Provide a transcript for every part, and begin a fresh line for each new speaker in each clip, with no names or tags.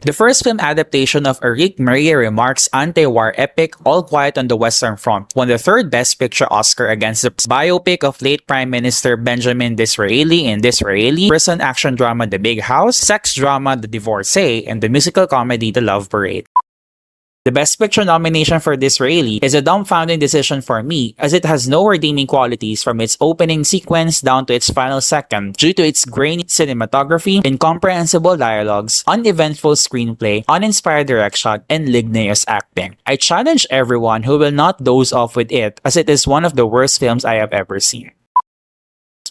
The first film adaptation of Eric Maria Remarque's anti-war epic All Quiet on the Western Front won the third Best Picture Oscar against the biopic of late Prime Minister Benjamin Disraeli in Disraeli, prison action drama The Big House, sex drama The Divorcee, and the musical comedy The Love Parade. The Best Picture nomination for Disraeli is a dumbfounding decision for me, as it has no redeeming qualities from its opening sequence down to its final second due to its grainy cinematography, incomprehensible dialogues, uneventful screenplay, uninspired direction, and ligneous acting. I challenge everyone who will not doze off with it, as it is one of the worst films I have ever seen.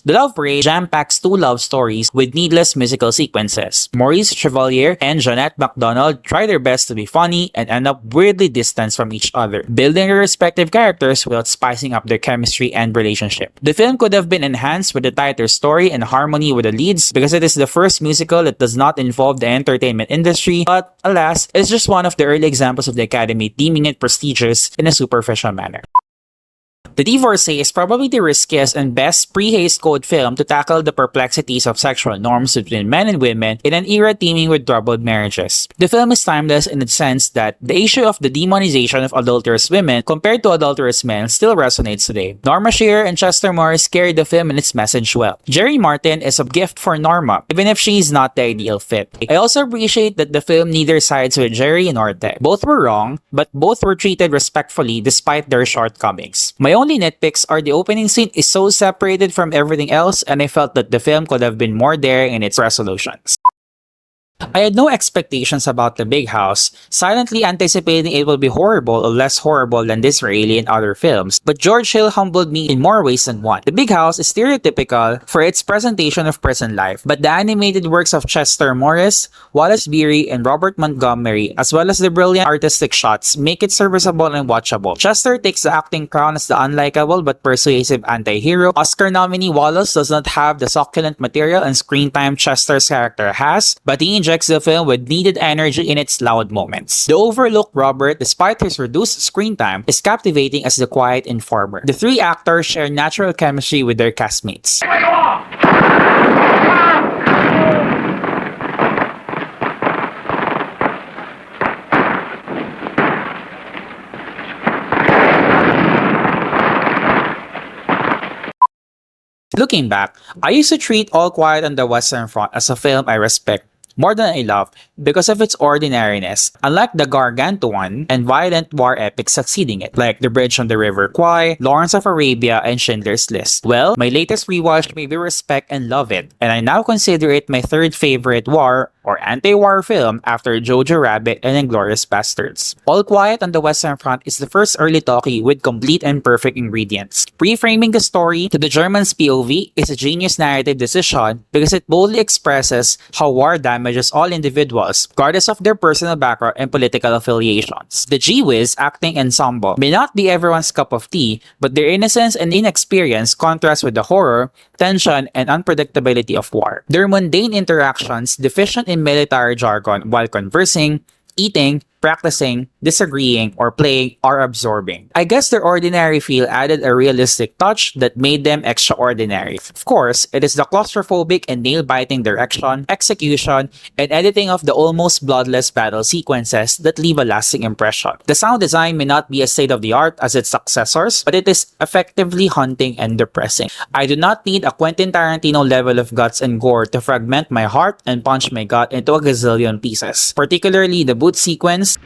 The Love Parade jam-packs two love stories with needless musical sequences. Maurice Chevalier and Jeanette MacDonald try their best to be funny and end up weirdly distanced from each other, building their respective characters without spicing up their chemistry and relationship. The film could have been enhanced with a tighter story and harmony with the leads because it is the first musical that does not involve the entertainment industry, but alas, it's just one of the early examples of the Academy deeming it prestigious in a superficial manner. The Divorcee is probably the riskiest and best pre-Hays Code film to tackle the perplexities of sexual norms between men and women in an era teeming with troubled marriages. The film is timeless in the sense that the issue of the demonization of adulterous women compared to adulterous men still resonates today. Norma Shearer and Chester Morris carried the film and its message well. Jerry Martin is a gift for Norma, even if she is not the ideal fit. I also appreciate that the film neither sides with Jerry nor Ted. Both were wrong, but both were treated respectfully despite their shortcomings. My only nitpicks are the opening scene is so separated from everything else, and I felt that the film could have been more daring in its resolutions. I had no expectations about The Big House, silently anticipating it will be horrible or less horrible than Disraeli and other films, but George Hill humbled me in more ways than one. The Big House is stereotypical for its presentation of prison life, but the animated works of Chester Morris, Wallace Beery, and Robert Montgomery, as well as the brilliant artistic shots, make it serviceable and watchable. Chester takes the acting crown as the unlikable but persuasive anti-hero. Oscar nominee Wallace does not have the succulent material and screen time Chester's character has, but he injects the film with needed energy in its loud moments. The overlooked Robert, despite his reduced screen time, is captivating as the quiet informer. The three actors share natural chemistry with their castmates. Looking back, I used to treat All Quiet on the Western Front as a film I respect more than I love because of its ordinariness, unlike the gargantuan and violent war epics succeeding it, like The Bridge on the River Kwai, Lawrence of Arabia, and Schindler's List. Well, my latest rewatch made me respect and love it, and I now consider it my third favorite war or anti-war film after Jojo Rabbit and Inglourious Basterds. All Quiet on the Western Front is the first early talkie with complete and perfect ingredients. Reframing the story to the Germans' POV is a genius narrative decision because it boldly expresses how war damages all individuals, regardless of their personal background and political affiliations. The G-Wiz acting ensemble may not be everyone's cup of tea, but their innocence and inexperience contrast with the horror, tension, and unpredictability of war. Their mundane interactions, deficient in military jargon while conversing, eating, practicing, disagreeing, or playing are absorbing. I guess their ordinary feel added a realistic touch that made them extraordinary. Of course, it is the claustrophobic and nail-biting direction, execution, and editing of the almost bloodless battle sequences that leave a lasting impression. The sound design may not be as state-of-the-art as its successors, but it is effectively haunting and depressing. I do not need a Quentin Tarantino level of guts and gore to fragment my heart and punch my gut into a gazillion pieces. Particularly the boot sequence,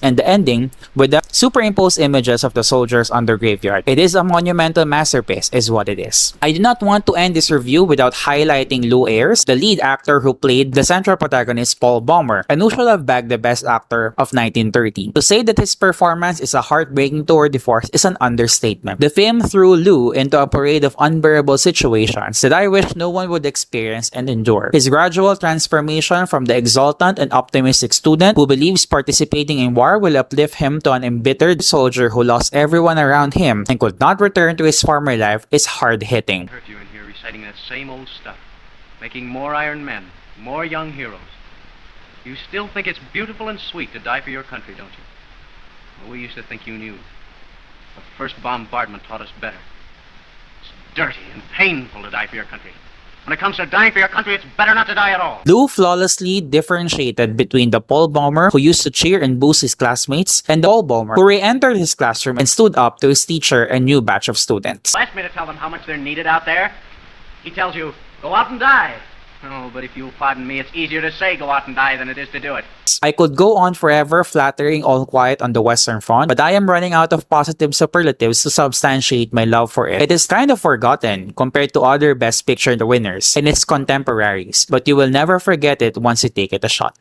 and the ending with the superimposed images of the soldiers on the graveyard. It is a monumental masterpiece is what it is. I do not want to end this review without highlighting Lew Ayres, the lead actor who played the central protagonist Paul Baumer, and who should have bagged the best actor of 1930. To say that his performance is a heartbreaking tour de force is an understatement. The film threw Lew into a parade of unbearable situations that I wish no one would experience and endure. His gradual transformation from the exultant and optimistic student who believes participating in war will uplift him to an embittered soldier who lost everyone around him and could not return to his former life is hard-hitting.
Heard you in here reciting that same old stuff. making more Iron Men, more young heroes. You still think it's beautiful and sweet to die for your country, don't you? Well, we used to think you knew. The first bombardment taught us better. It's dirty and painful to die for your country. When it comes to dying for your country, it's better not to die at all.
Lou flawlessly differentiated between the pole bomber who used to cheer and boost his classmates and the pole bomber who re-entered his classroom and stood up to his teacher and new batch of students.
Ask me to tell them how much they're needed out there. He tells you, go out and die. Oh, but if you'll pardon me, it's easier to say go out and die than it is to do it.
I could go on forever flattering All Quiet on the Western Front, but I am running out of positive superlatives to substantiate my love for it. It is kind of forgotten compared to other Best Picture winners and its contemporaries, but you will never forget it once you take it a shot.